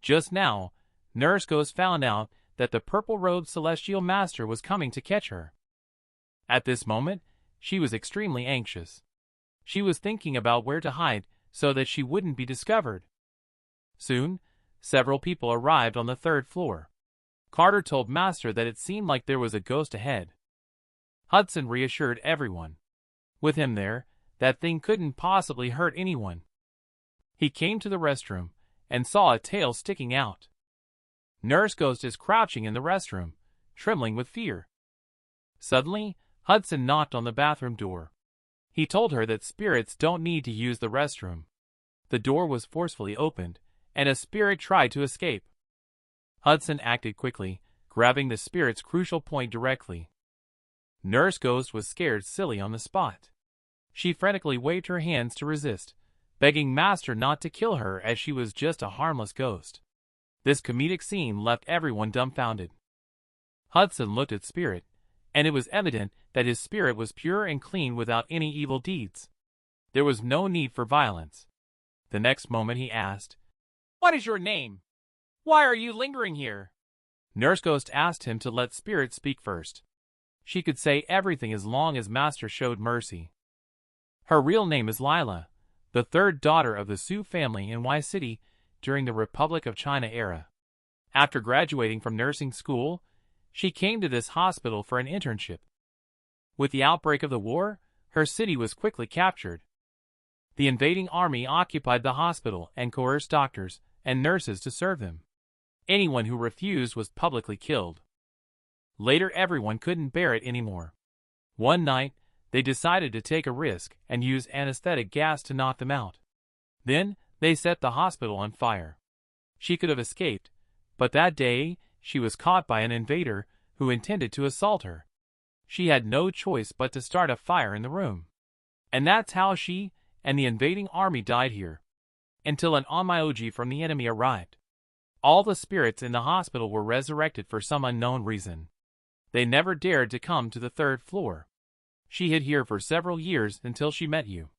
Just now, Nurse Ghost found out that the purple-robed celestial master was coming to catch her. At this moment, she was extremely anxious. She was thinking about where to hide so that she wouldn't be discovered. Soon, several people arrived on the 3rd floor. Carter told Master that it seemed like there was a ghost ahead. Hudson reassured everyone. With him there, that thing couldn't possibly hurt anyone. He came to the restroom and saw a tail sticking out. Nurse Ghost is crouching in the restroom, trembling with fear. Suddenly, Hudson knocked on the bathroom door. He told her that spirits don't need to use the restroom. The door was forcefully opened, and a spirit tried to escape. Hudson acted quickly, grabbing the spirit's crucial point directly. Nurse Ghost was scared silly on the spot. She frantically waved her hands to resist, begging Master not to kill her as she was just a harmless ghost. This comedic scene left everyone dumbfounded. Hudson looked at Spirit, and it was evident that his spirit was pure and clean without any evil deeds. There was no need for violence. The next moment he asked, "What is your name? Why are you lingering here?" Nurse Ghost asked him to let Spirit speak first. She could say everything as long as Master showed mercy. Her real name is Lila, the 3rd daughter of the Su family in Y City during the Republic of China era. After graduating from nursing school, she came to this hospital for an internship. With the outbreak of the war, her city was quickly captured. The invading army occupied the hospital and coerced doctors and nurses to serve them. Anyone who refused was publicly killed. Later, everyone couldn't bear it anymore. One night, they decided to take a risk and use anesthetic gas to knock them out. Then, they set the hospital on fire. She could have escaped, but that day, she was caught by an invader who intended to assault her. She had no choice but to start a fire in the room. And that's how she and the invading army died here, until an onmyoji from the enemy arrived. All the spirits in the hospital were resurrected for some unknown reason. They never dared to come to the 3rd floor. She hid here for several years until she met you.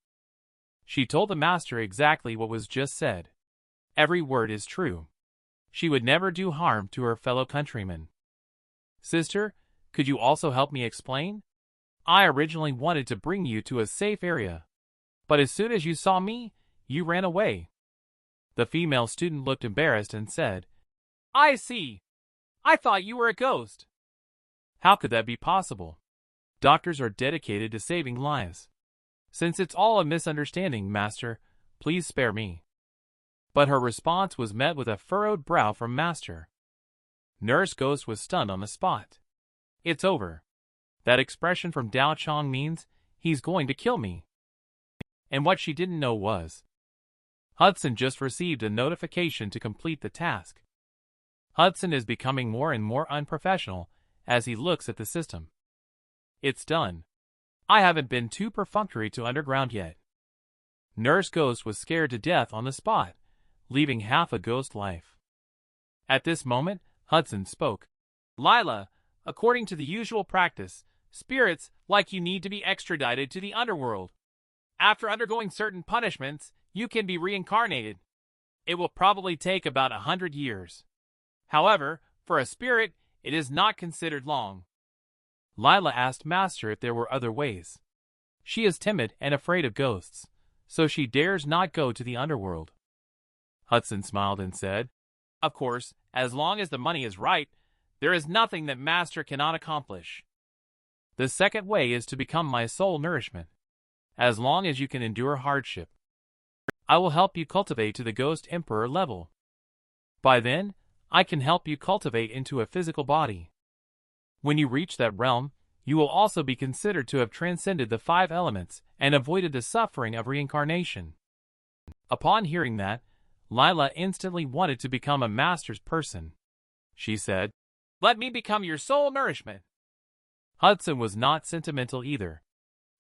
She told the Master exactly what was just said. Every word is true. She would never do harm to her fellow countrymen. Sister, could you also help me explain? I originally wanted to bring you to a safe area, but as soon as you saw me, you ran away. The female student looked embarrassed and said, "I see. I thought you were a ghost." How could that be possible? Doctors are dedicated to saving lives. Since it's all a misunderstanding, Master, please spare me. But her response was met with a furrowed brow from Master. Nurse Ghost was stunned on the spot. It's over. That expression from Dao Chong means, he's going to kill me. And what she didn't know was, Hudson just received a notification to complete the task. Hudson is becoming more and more unprofessional as he looks at the system. It's done. I haven't been too perfunctory to underground yet. Nurse Ghost was scared to death on the spot, leaving half a ghost life. At this moment, Hudson spoke. "Lila, according to the usual practice, spirits like you need to be extradited to the underworld. After undergoing certain punishments, you can be reincarnated. It will probably take about 100 years. However, for a spirit, it is not considered long." Lila asked Master if there were other ways. She is timid and afraid of ghosts, so she dares not go to the underworld. Hudson smiled and said, "Of course, as long as the money is right, there is nothing that Master cannot accomplish. The second way is to become my soul nourishment. As long as you can endure hardship, I will help you cultivate to the Ghost Emperor level. By then, I can help you cultivate into a physical body. When you reach that realm, you will also be considered to have transcended the 5 elements and avoided the suffering of reincarnation." Upon hearing that, Lila instantly wanted to become a Master's person. She said, "Let me become your soul nourishment." Hudson was not sentimental either.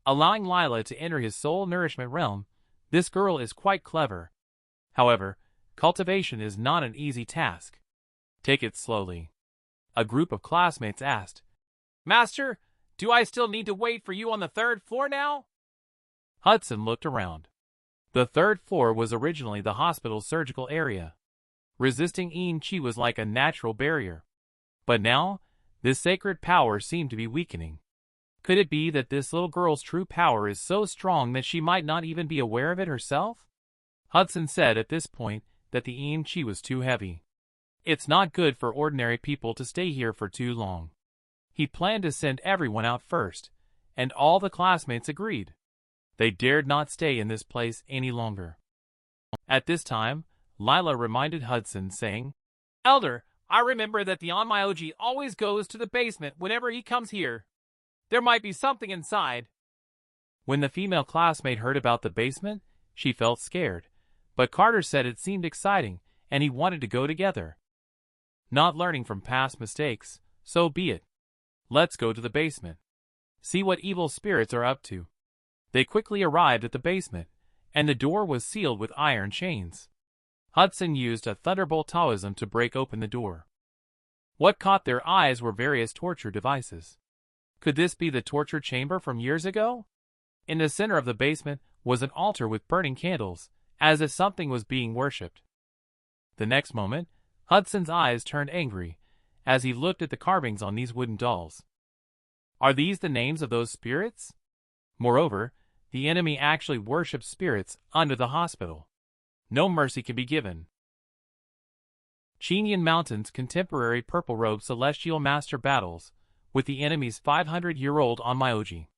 Allowing Lila to enter his soul nourishment realm, this girl is quite clever. However, cultivation is not an easy task. Take it slowly. A group of classmates asked, "Master, do I still need to wait for you on the 3rd floor now?" Hudson looked around. The 3rd floor was originally the hospital's surgical area. Resisting Yin Chi was like a natural barrier. But now, this sacred power seemed to be weakening. Could it be that this little girl's true power is so strong that she might not even be aware of it herself? Hudson said at this point that the Yin Chi was too heavy. It's not good for ordinary people to stay here for too long. He planned to send everyone out first, and all the classmates agreed. They dared not stay in this place any longer. At this time, Lila reminded Hudson, saying, "Elder, I remember that the Onmyoji always goes to the basement whenever he comes here. There might be something inside." When the female classmate heard about the basement, she felt scared, but Carter said it seemed exciting and he wanted to go together. Not learning from past mistakes, so be it. Let's go to the basement. See what evil spirits are up to. They quickly arrived at the basement, and the door was sealed with iron chains. Hudson used a thunderbolt Daoism to break open the door. What caught their eyes were various torture devices. Could this be the torture chamber from years ago? In the center of the basement was an altar with burning candles, as if something was being worshipped. The next moment, Hudson's eyes turned angry as he looked at the carvings on these wooden dolls. Are these the names of those spirits? Moreover, the enemy actually worshipped spirits under the hospital. No mercy can be given. Chinian Mountain's contemporary purple-robed celestial master battles with the enemy's 500-year-old Onmyoji.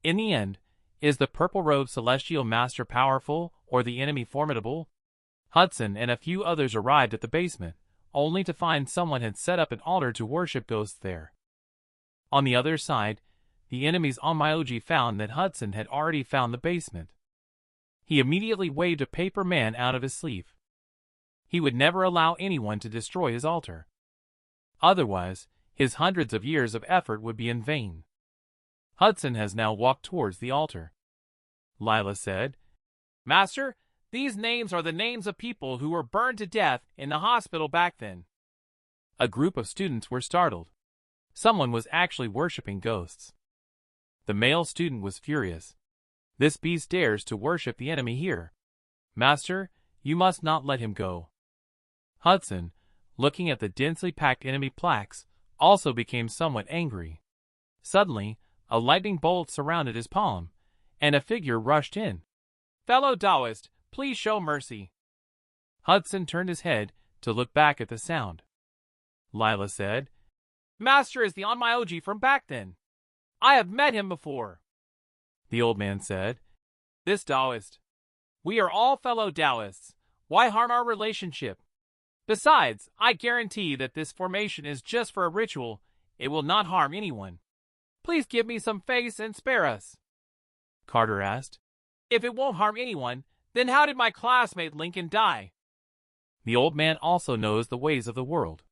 In the end, is the purple-robed celestial master powerful or the enemy formidable? Hudson and a few others arrived at the basement, only to find someone had set up an altar to worship ghosts there. On the other side, the enemy's Onmyoji found that Hudson had already found the basement. He immediately waved a paper man out of his sleeve. He would never allow anyone to destroy his altar. Otherwise, his hundreds of years of effort would be in vain. Hudson has now walked towards the altar. Lila said, "Master, these names are the names of people who were burned to death in the hospital back then." A group of students were startled. Someone was actually worshipping ghosts. The male student was furious. This beast dares to worship the enemy here. Master, you must not let him go. Hudson, looking at the densely packed enemy plaques, also became somewhat angry. Suddenly, a lightning bolt surrounded his palm, and a figure rushed in. "Fellow Daoist, please show mercy." Hudson turned his head to look back at the sound. Lila said, "Master is the Onmyoji from back then. I have met him before." The old man said, "This Daoist. We are all fellow Daoists. Why harm our relationship? Besides, I guarantee that this formation is just for a ritual. It will not harm anyone. Please give me some face and spare us." Carter asked, "If it won't harm anyone, then how did my classmate Lincoln die?" The old man also knows the ways of the world.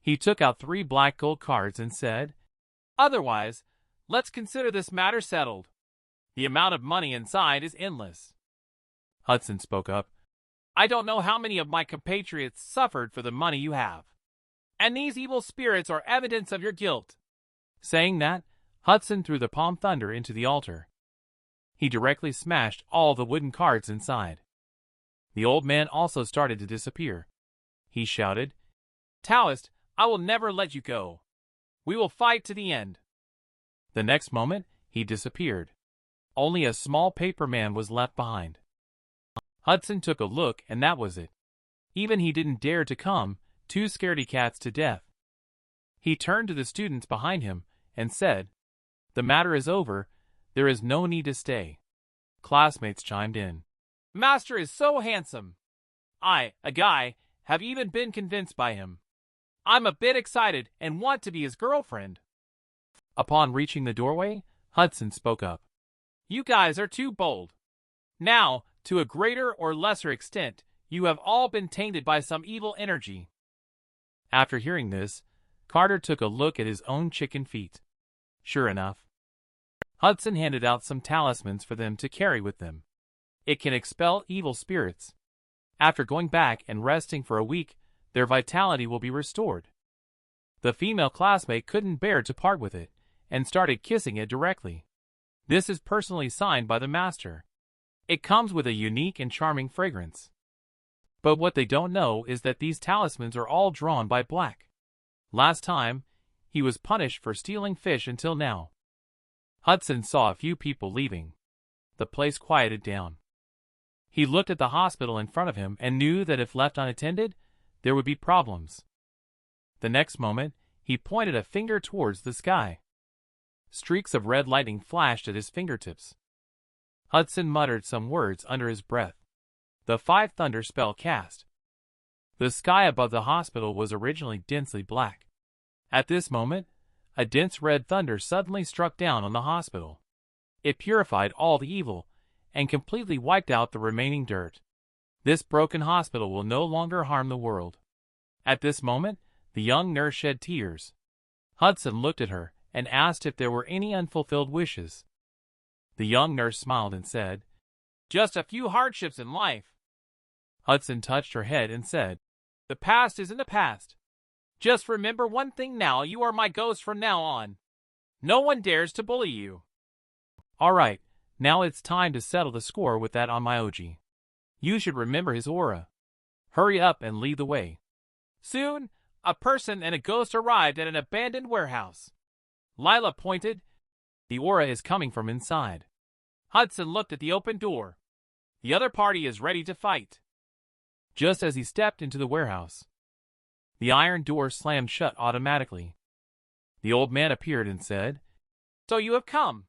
He took out 3 black gold cards and said, "Otherwise, let's consider this matter settled. The amount of money inside is endless." Hudson spoke up, "I don't know how many of my compatriots suffered for the money you have. And these evil spirits are evidence of your guilt." Saying that, Hudson threw the palm thunder into the altar. He directly smashed all the wooden cards inside. The old man also started to disappear. He shouted, "Daoist, I will never let you go. We will fight to the end." The next moment, he disappeared. Only a small paper man was left behind. Hudson took a look and that was it. Even he didn't dare to come, too scaredy cats to death. He turned to the students behind him and said, "The matter is over. There is no need to stay." Classmates chimed in. "Master is so handsome. I, a guy, have even been convinced by him. I'm a bit excited and want to be his girlfriend." Upon reaching the doorway, Hudson spoke up. "You guys are too bold. Now, to a greater or lesser extent, you have all been tainted by some evil energy." After hearing this, Carter took a look at his own chicken feet. Sure enough, Hudson handed out some talismans for them to carry with them. It can expel evil spirits. After going back and resting for a week, their vitality will be restored. The female classmate couldn't bear to part with it, and started kissing it directly. This is personally signed by the master. It comes with a unique and charming fragrance. But what they don't know is that these talismans are all drawn by Black. Last time, he was punished for stealing fish until now. Hudson saw a few people leaving. The place quieted down. He looked at the hospital in front of him and knew that if left unattended, there would be problems. The next moment, he pointed a finger towards the sky. Streaks of red lightning flashed at his fingertips. Hudson muttered some words under his breath. The 5 thunder spell cast. The sky above the hospital was originally densely black. At this moment, a dense red thunder suddenly struck down on the hospital. It purified all the evil and completely wiped out the remaining dirt. This broken hospital will no longer harm the world. At this moment, the young nurse shed tears. Hudson looked at her and asked if there were any unfulfilled wishes. The young nurse smiled and said, "Just a few hardships in life." Hudson touched her head and said, "The past is in the past. Just remember one thing now, you are my ghost from now on. No one dares to bully you." "All right, now it's time to settle the score with that Onmyoji. You should remember his aura. Hurry up and lead the way." Soon, a person and a ghost arrived at an abandoned warehouse. Lila pointed. The aura is coming from inside. Hudson looked at the open door. The other party is ready to fight. Just as he stepped into the warehouse, the iron door slammed shut automatically. The old man appeared and said, "So you have come.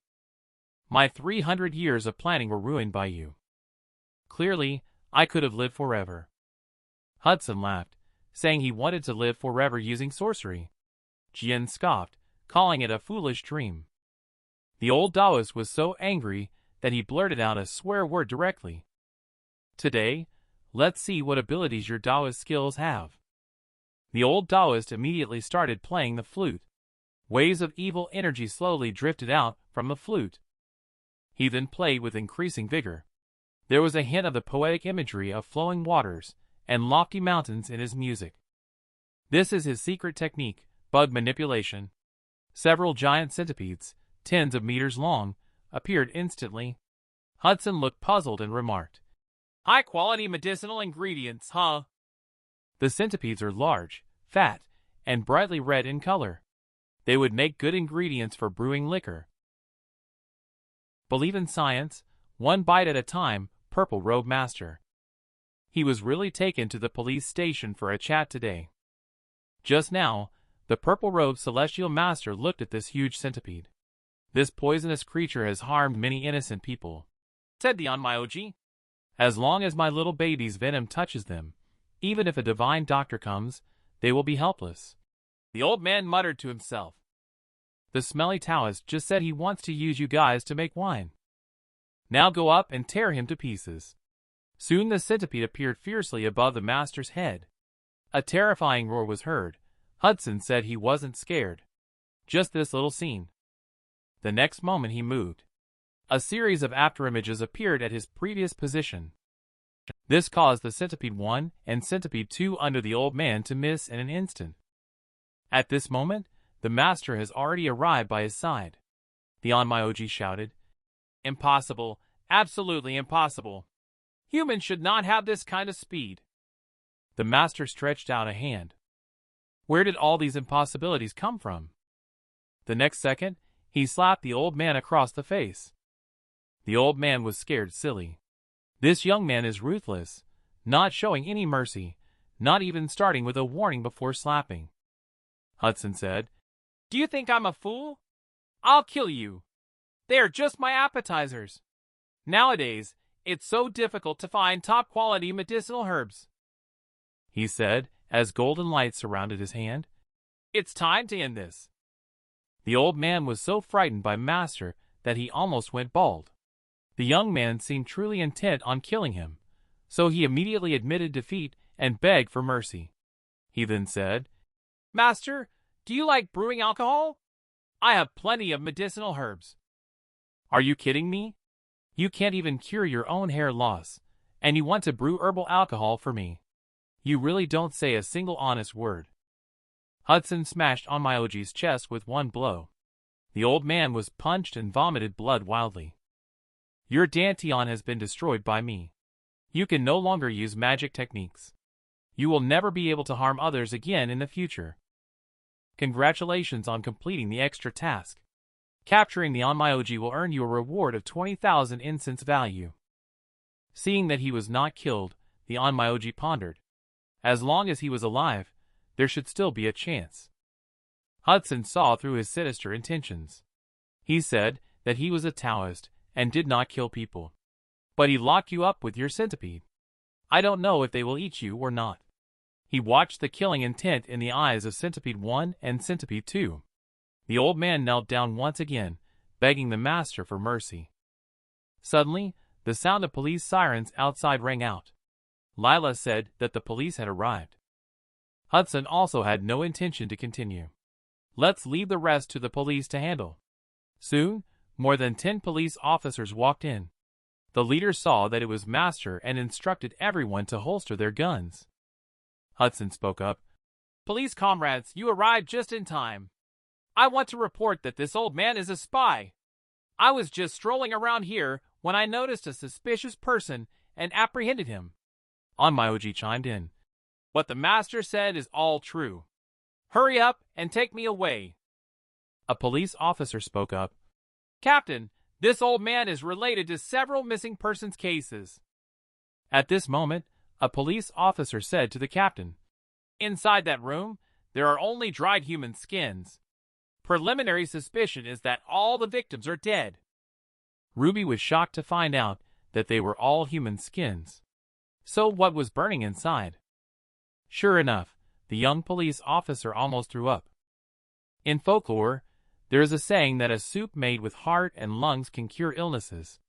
My 300 years of planning were ruined by you. Clearly, I could have lived forever." Hudson laughed, saying he wanted to live forever using sorcery. Jian scoffed, calling it a foolish dream. The old Daoist was so angry that he blurted out a swear word directly. "Today, let's see what abilities your Daoist skills have." The old Daoist immediately started playing the flute. Waves of evil energy slowly drifted out from the flute. He then played with increasing vigor. There was a hint of the poetic imagery of flowing waters and lofty mountains in his music. This is his secret technique, bug manipulation. Several giant centipedes, tens of meters long, appeared instantly. Hudson looked puzzled and remarked, "High-quality medicinal ingredients, huh?" The centipedes are large, fat, and brightly red in color. They would make good ingredients for brewing liquor. Believe in science, one bite at a time, Purple Robe Master. He was really taken to the police station for a chat today. Just now, the Purple Robe Celestial Master looked at this huge centipede. "This poisonous creature has harmed many innocent people," said the Onmyoji. "As long as my little baby's venom touches them, even if a divine doctor comes, they will be helpless." The old man muttered to himself. "The smelly Taoist just said he wants to use you guys to make wine. Now go up and tear him to pieces." Soon the centipede appeared fiercely above the master's head. A terrifying roar was heard. Hudson said he wasn't scared. Just this little scene. The next moment he moved. A series of afterimages appeared at his previous position. This caused the Centipede 1 and Centipede 2 under the old man to miss in an instant. At this moment, the master has already arrived by his side. The Onmyoji shouted, "Impossible, absolutely impossible. Humans should not have this kind of speed." The master stretched out a hand. Where did all these impossibilities come from? The next second, he slapped the old man across the face. The old man was scared silly. This young man is ruthless, not showing any mercy, not even starting with a warning before slapping. Hudson said, "Do you think I'm a fool? I'll kill you. They are just my appetizers. Nowadays, it's so difficult to find top-quality medicinal herbs," he said as golden light surrounded his hand. "It's time to end this." The old man was so frightened by Master that he almost went bald. The young man seemed truly intent on killing him, so he immediately admitted defeat and begged for mercy. He then said, "Master, do you like brewing alcohol? I have plenty of medicinal herbs." "Are you kidding me? You can't even cure your own hair loss, and you want to brew herbal alcohol for me? You really don't say a single honest word." Hudson smashed Onmyoji's chest with one blow. The old man was punched and vomited blood wildly. "Your Danteon has been destroyed by me. You can no longer use magic techniques. You will never be able to harm others again in the future. Congratulations on completing the extra task. Capturing the Onmyoji will earn you a reward of 20,000 incense value. Seeing that he was not killed, the Onmyoji pondered. As long as he was alive, there should still be a chance. Hudson saw through his sinister intentions. He said that he was a Daoist and did not kill people. But he locked you up with your centipede. I don't know if they will eat you or not. He watched the killing intent in the eyes of Centipede 1 and Centipede 2. The old man knelt down once again, begging the master for mercy. Suddenly, the sound of police sirens outside rang out. Lila said that the police had arrived. Hudson also had no intention to continue. Let's leave the rest to the police to handle. Soon, more than 10 police officers walked in. The leader saw that it was Master and instructed everyone to holster their guns. Hudson spoke up. Police comrades, you arrived just in time. I want to report that this old man is a spy. I was just strolling around here when I noticed a suspicious person and apprehended him. Onmyoji chimed in. What the master said is all true. Hurry up and take me away. A police officer spoke up. Captain, this old man is related to several missing persons cases. At this moment, a police officer said to the captain, Inside that room, there are only dried human skins. Preliminary suspicion is that all the victims are dead. Ruby was shocked to find out that they were all human skins. So what was burning inside? Sure enough, the young police officer almost threw up. In folklore, there is a saying that a soup made with heart and lungs can cure illnesses.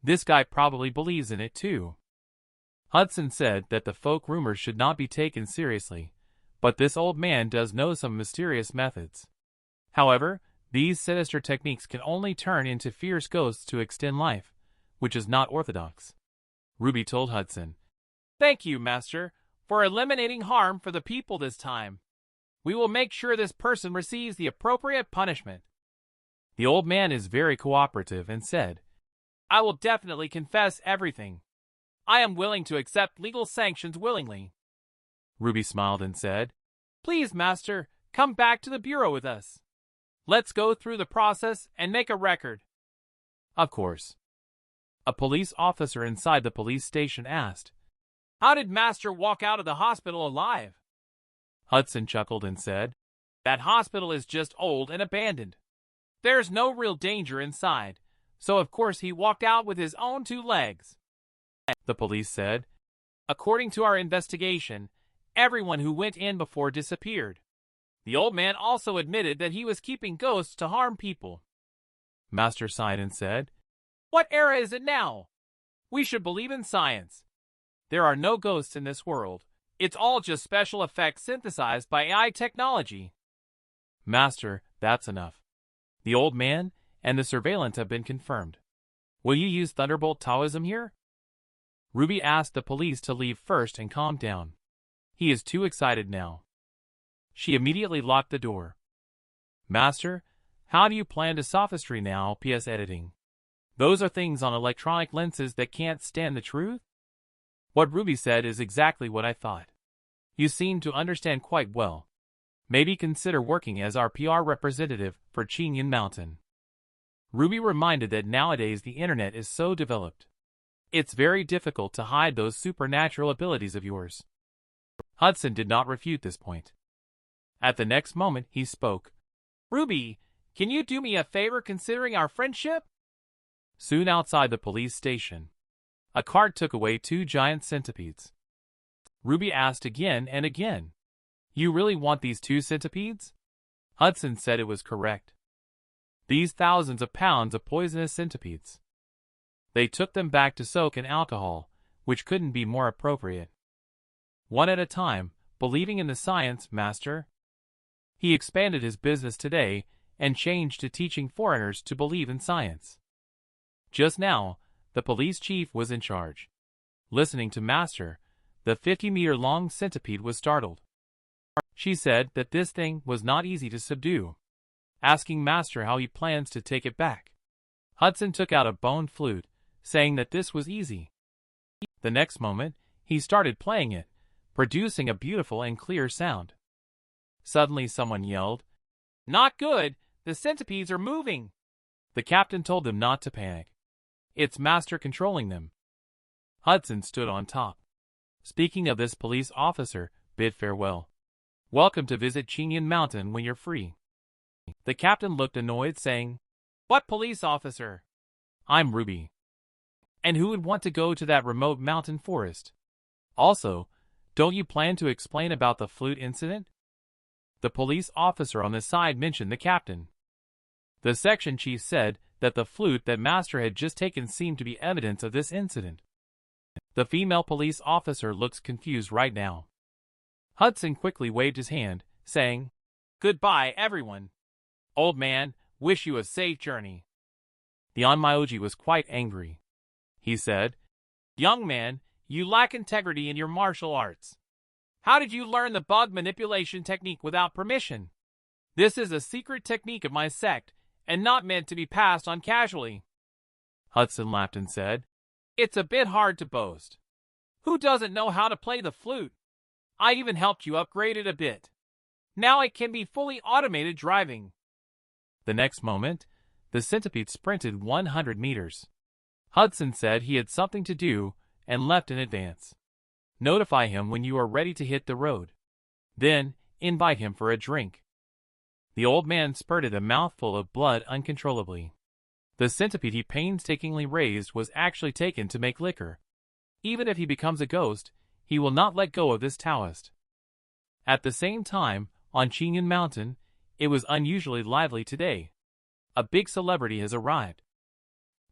This guy probably believes in it too. Hudson said that the folk rumors should not be taken seriously, but this old man does know some mysterious methods. However, these sinister techniques can only turn into fierce ghosts to extend life, which is not orthodox. Ruby told Hudson, Thank you, Master, for eliminating harm for the people this time. We will make sure this person receives the appropriate punishment. The old man is very cooperative and said, I will definitely confess everything. I am willing to accept legal sanctions willingly. Ruby smiled and said, Please, Master, come back to the bureau with us. Let's go through the process and make a record. Of course. A police officer inside the police station asked, How did Master walk out of the hospital alive? Hudson chuckled and said, That hospital is just old and abandoned. There's no real danger inside, so of course he walked out with his own 2 legs. The police said, According to our investigation, everyone who went in before disappeared. The old man also admitted that he was keeping ghosts to harm people. Master sighed and said, What era is it now? We should believe in science. There are no ghosts in this world. It's all just special effects synthesized by AI technology. Master, that's enough. The old man and the surveillance have been confirmed. Will you use Thunderbolt Daoism here? Ruby asked the police to leave first and calm down. He is too excited now. She immediately locked the door. Master, how do you plan to sophistry now, PS editing? Those are things on electronic lenses that can't stand the truth? What Ruby said is exactly what I thought. You seem to understand quite well. Maybe consider working as our PR representative for Qingyan Mountain. Ruby reminded that nowadays the internet is so developed. It's very difficult to hide those supernatural abilities of yours. Hudson did not refute this point. At the next moment he spoke. Ruby, can you do me a favor considering our friendship? Soon outside the police station, a cart took away 2 giant centipedes. Ruby asked again and again, You really want these 2 centipedes? Hudson said it was correct. These thousands of pounds of poisonous centipedes. They took them back to soak in alcohol, which couldn't be more appropriate. One at a time, believing in the science, Master. He expanded his business today and changed to teaching foreigners to believe in science. Just now, the police chief was in charge. Listening to Master, the 50-meter-long centipede was startled. She said that this thing was not easy to subdue, asking Master how he plans to take it back. Hudson took out a bone flute, saying that this was easy. The next moment, he started playing it, producing a beautiful and clear sound. Suddenly someone yelled, "Not good! The centipedes are moving!" The captain told them not to panic. It's Master controlling them. Hudson stood on top. Speaking of this police officer, bid farewell. Welcome to visit Chinian Mountain when you're free. The captain looked annoyed, saying, "What police officer?" "I'm Ruby." "And who would want to go to that remote mountain forest? Also, don't you plan to explain about the flute incident?" The police officer on the side mentioned the captain. The section chief said that the flute that Master had just taken seemed to be evidence of this incident. The female police officer looks confused right now. Hudson quickly waved his hand, saying, "Goodbye, everyone. Old man, wish you a safe journey." The Onmyoji was quite angry. He said, "Young man, you lack integrity in your martial arts. How did you learn the bug manipulation technique without permission? This is a secret technique of my sect, and not meant to be passed on casually." Hudson laughed and said, "It's a bit hard to boast. Who doesn't know how to play the flute? I even helped you upgrade it a bit. Now it can be fully automated driving." The next moment, the centipede sprinted 100 meters. Hudson said he had something to do and left in advance. Notify him when you are ready to hit the road. Then, invite him for a drink. The old man spurted a mouthful of blood uncontrollably. The centipede he painstakingly raised was actually taken to make liquor. Even if he becomes a ghost, he will not let go of this Daoist. At the same time, on Chinian Mountain, it was unusually lively today. A big celebrity has arrived.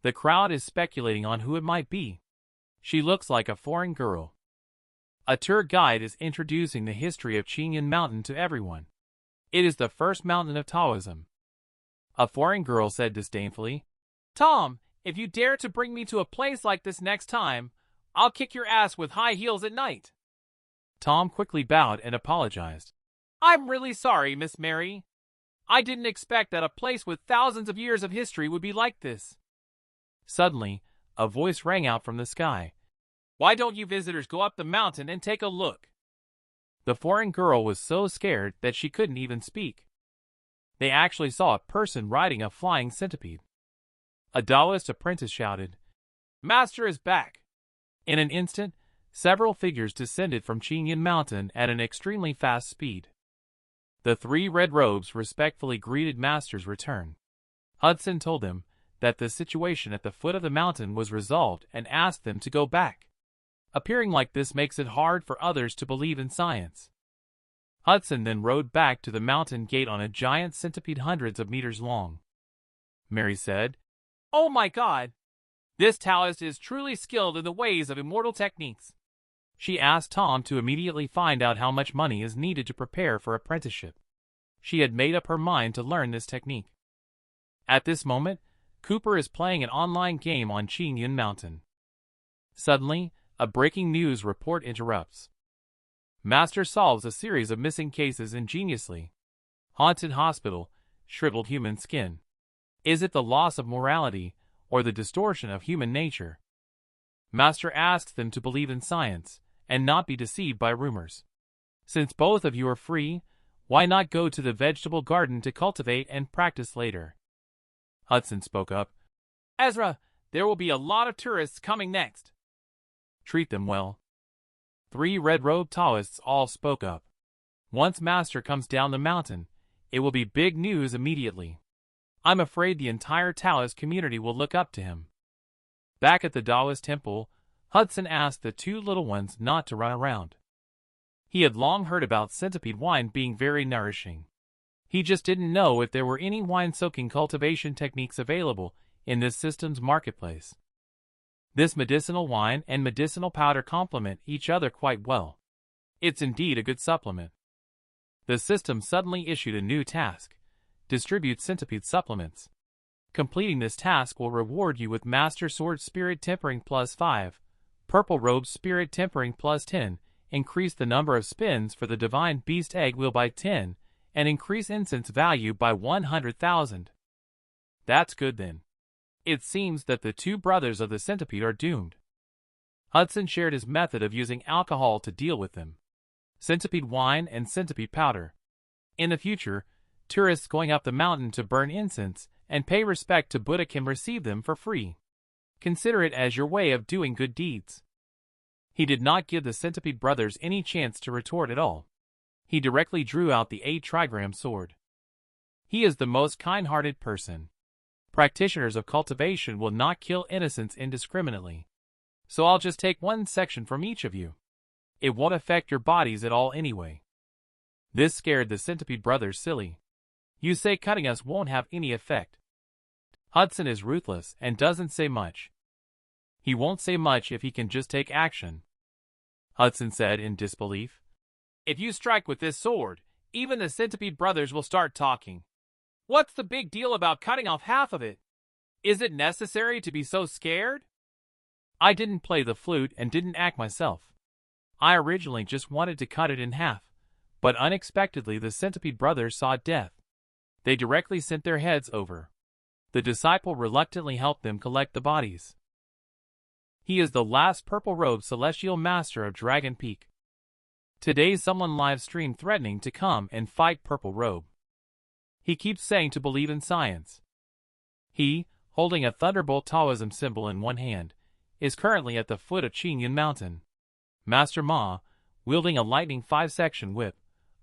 The crowd is speculating on who it might be. She looks like a foreign girl. A tour guide is introducing the history of Chinian Mountain to everyone. It is the first mountain of Daoism. A foreign girl said disdainfully, "Tom, if you dare to bring me to a place like this next time, I'll kick your ass with high heels at night." Tom quickly bowed and apologized. "I'm really sorry, Miss Mary. I didn't expect that a place with thousands of years of history would be like this." Suddenly, a voice rang out from the sky. "Why don't you visitors go up the mountain and take a look?" The foreign girl was so scared that she couldn't even speak. They actually saw a person riding a flying centipede. A Daoist apprentice shouted, "Master is back!" In an instant, several figures descended from Chinian Mountain at an extremely fast speed. The three red robes respectfully greeted Master's return. Hudson told them that the situation at the foot of the mountain was resolved and asked them to go back. Appearing like this makes it hard for others to believe in science. Hudson then rode back to the mountain gate on a giant centipede hundreds of meters long. Mary said, "Oh my God! This Daoist is truly skilled in the ways of immortal techniques." She asked Tom to immediately find out how much money is needed to prepare for apprenticeship. She had made up her mind to learn this technique. At this moment, Cooper is playing an online game on Chinian Mountain. Suddenly, a breaking news report interrupts. Master solves a series of missing cases ingeniously. Haunted hospital, shriveled human skin. Is it the loss of morality, or the distortion of human nature? Master asks them to believe in science, and not be deceived by rumors. Since both of you are free, why not go to the vegetable garden to cultivate and practice later? Hudson spoke up. "Ezra, there will be a lot of tourists coming next. Treat them well." Three red-robed Daoists all spoke up. Once Master comes down the mountain, it will be big news immediately. I'm afraid the entire Daoist community will look up to him. Back at the Daoist temple, Hudson asked the two little ones not to run around. He had long heard about centipede wine being very nourishing. He just didn't know if there were any wine-soaking cultivation techniques available in this system's marketplace. This medicinal wine and medicinal powder complement each other quite well. It's indeed a good supplement. The system suddenly issued a new task: distribute centipede supplements. Completing this task will reward you with Master Sword Spirit Tempering +5, Purple Robe Spirit Tempering +10, increase the number of spins for the Divine Beast Egg Wheel by 10, and increase incense value by 100,000. That's good then. It seems that the two brothers of the centipede are doomed. Hudson shared his method of using alcohol to deal with them. Centipede wine and centipede powder. In the future, tourists going up the mountain to burn incense and pay respect to Buddha can receive them for free. Consider it as your way of doing good deeds. He did not give the Centipede brothers any chance to retort at all. He directly drew out the 8-trigram sword. He is the most kind-hearted person. Practitioners of cultivation will not kill innocents indiscriminately. So I'll just take one section from each of you. It won't affect your bodies at all anyway. This scared the Centipede brothers silly. You say cutting us won't have any effect. Hudson is ruthless and doesn't say much. He won't say much if he can just take action. Hudson said in disbelief. If you strike with this sword, even the Centipede brothers will start talking. What's the big deal about cutting off half of it? Is it necessary to be so scared? I didn't play the flute and didn't act myself. I originally just wanted to cut it in half, but unexpectedly the Centipede brothers saw death. They directly sent their heads over. The disciple reluctantly helped them collect the bodies. He is the last purple-robed celestial master of Dragon Peak. Today someone live-streamed threatening to come and fight Purple Robe. He keeps saying to believe in science. He, holding a thunderbolt Daoism symbol in one hand, is currently at the foot of Qingyun Mountain. Master Ma, wielding a lightning 5-section whip,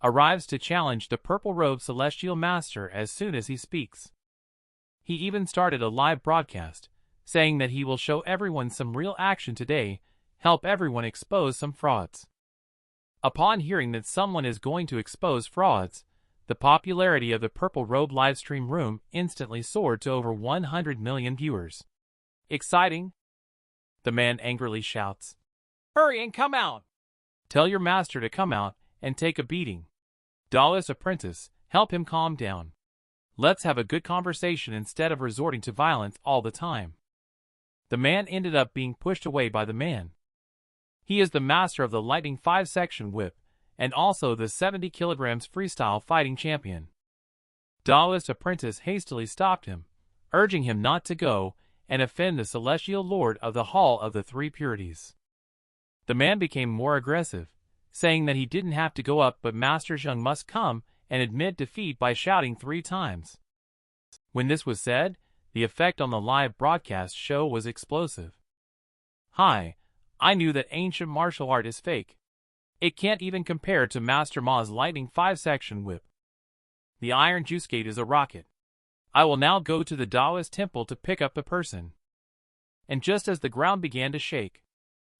arrives to challenge the purple-robed celestial master as soon as he speaks. He even started a live broadcast, saying that he will show everyone some real action today, help everyone expose some frauds. Upon hearing that someone is going to expose frauds, the popularity of the Purple Robe livestream room instantly soared to over 100 million viewers. Exciting? The man angrily shouts. Hurry and come out! Tell your master to come out and take a beating. Daoist apprentice, help him calm down. Let's have a good conversation instead of resorting to violence all the time. The man ended up being pushed away by the man. He is the master of the lightning 5-section whip, and also the 70 kilograms freestyle fighting champion. Daoist apprentice hastily stopped him, urging him not to go and offend the celestial lord of the Hall of the Three Purities. The man became more aggressive, saying that he didn't have to go up but Master Zheng must come and admit defeat by shouting 3 times. When this was said, the effect on the live broadcast show was explosive. Hi, I knew that ancient martial art is fake. It can't even compare to Master Ma's lightning 5-section whip. The iron juice gate is a rocket. I will now go to the Daoist temple to pick up the person. And just as the ground began to shake,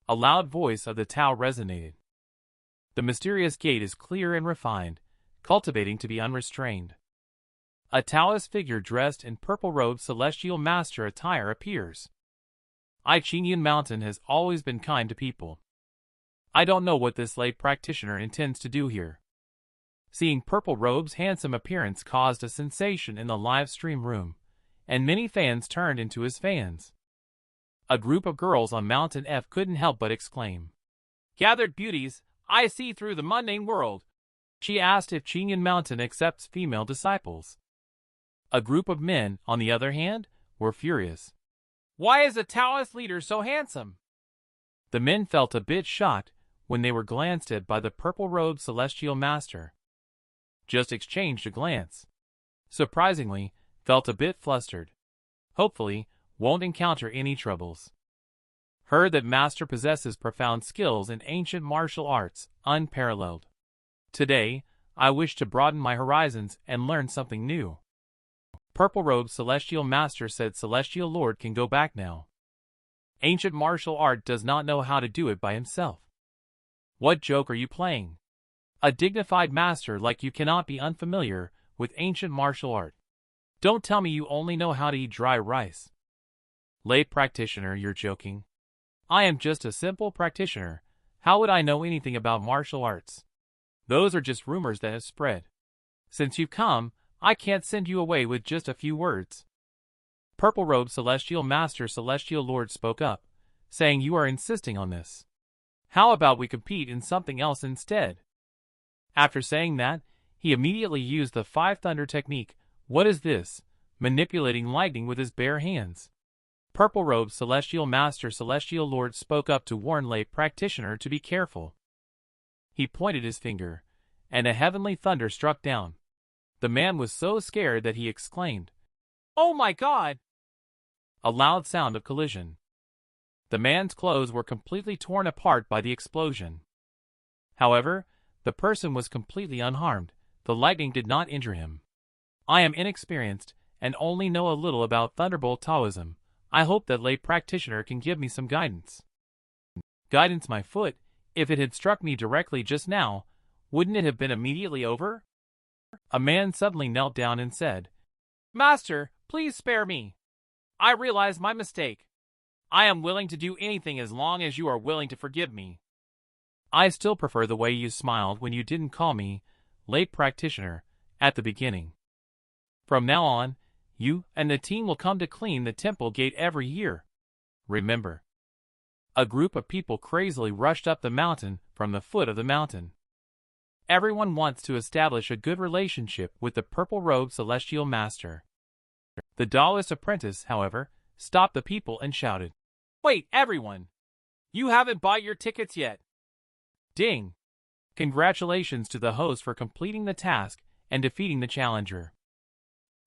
a loud voice of the Tao resonated. The mysterious gate is clear and refined, cultivating to be unrestrained. A Taoist figure dressed in purple-robed celestial master attire appears. Qingyun Mountain has always been kind to people. I don't know what this lay practitioner intends to do here. Seeing Purple Robe's handsome appearance caused a sensation in the live stream room, and many fans turned into his fans. A group of girls on Mountain F couldn't help but exclaim, "Gathered beauties, I see through the mundane world." She asked if Qingyun Mountain accepts female disciples. A group of men, on the other hand, were furious. Why is a Taoist leader so handsome? The men felt a bit shocked when they were glanced at by the purple-robed celestial master. Just exchanged a glance. Surprisingly, felt a bit flustered. Hopefully, won't encounter any troubles. Heard that master possesses profound skills in ancient martial arts, unparalleled. Today, I wish to broaden my horizons and learn something new. Purple-robed celestial master said Celestial Lord can go back now. Ancient martial art does not know how to do it by himself. What joke are you playing? A dignified master like you cannot be unfamiliar with ancient martial art. Don't tell me you only know how to eat dry rice. Lay practitioner, you're joking. I am just a simple practitioner. How would I know anything about martial arts? Those are just rumors that have spread. Since you've come, I can't send you away with just a few words. Purple-robed celestial master Celestial Lord spoke up, saying you are insisting on this. How about we compete in something else instead? After saying that, he immediately used the 5 thunder technique. What is this? Manipulating lightning with his bare hands. purple-robed Celestial Master Celestial Lord spoke up to warn lay practitioner to be careful. He pointed his finger, and a heavenly thunder struck down. The man was so scared that he exclaimed, "Oh my God!" A loud sound of collision. The man's clothes were completely torn apart by the explosion. However, the person was completely unharmed. The lightning did not injure him. I am inexperienced and only know a little about Thunderbolt Daoism. I hope that lay practitioner can give me some guidance. Guidance, my foot. If it had struck me directly just now, wouldn't it have been immediately over? A man suddenly knelt down and said, "Master, please spare me. I realize my mistake. I am willing to do anything as long as you are willing to forgive me." I still prefer the way you smiled when you didn't call me late practitioner at the beginning. From now on, you and the team will come to clean the temple gate every year. Remember. A group of people crazily rushed up the mountain from the foot of the mountain. Everyone wants to establish a good relationship with the purple-robed celestial master. The Daoist apprentice, however, stopped the people and shouted, "Wait, everyone! You haven't bought your tickets yet!" Ding! Congratulations to the host for completing the task and defeating the challenger.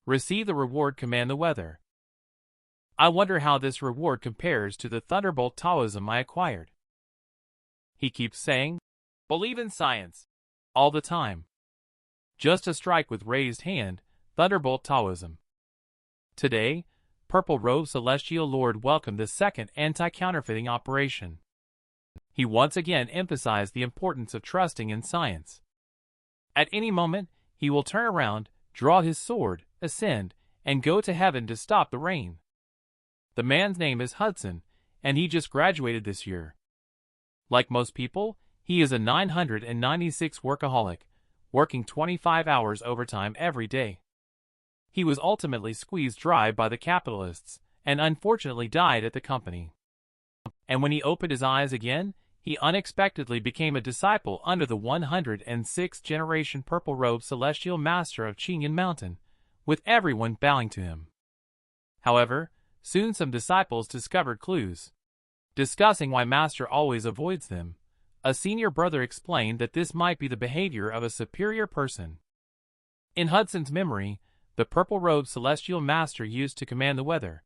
Receive the reward. Command the weather. I wonder how this reward compares to the Thunderbolt Daoism I acquired. He keeps saying, "Believe in science," all the time. Just a strike with raised hand, Thunderbolt Daoism. Today, Purple-Robed Celestial Lord welcomed the second anti-counterfeiting operation. He once again emphasized the importance of trusting in science. At any moment, he will turn around, draw his sword, ascend, and go to heaven to stop the rain. The man's name is Hudson, and he just graduated this year. Like most people, he is a 996 workaholic, working 25 hours overtime every day. He was ultimately squeezed dry by the capitalists, and unfortunately died at the company. And when he opened his eyes again, he unexpectedly became a disciple under the 106th generation purple-robed celestial master of Qingyan Mountain, with everyone bowing to him. However, soon some disciples discovered clues. Discussing why master always avoids them, a senior brother explained that this might be the behavior of a superior person. In Hudson's memory, the purple-robed celestial master used to command the weather.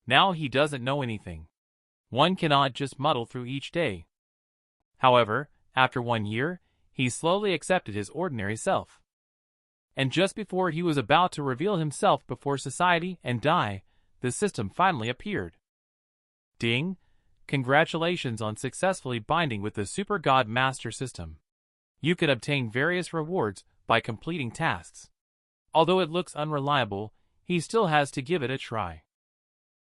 Now he doesn't know anything. One cannot just muddle through each day. However, after 1 year, he slowly accepted his ordinary self. And just before he was about to reveal himself before society and die, the system finally appeared. Ding! Congratulations on successfully binding with the Super God Master system. You can obtain various rewards by completing tasks. Although it looks unreliable, he still has to give it a try.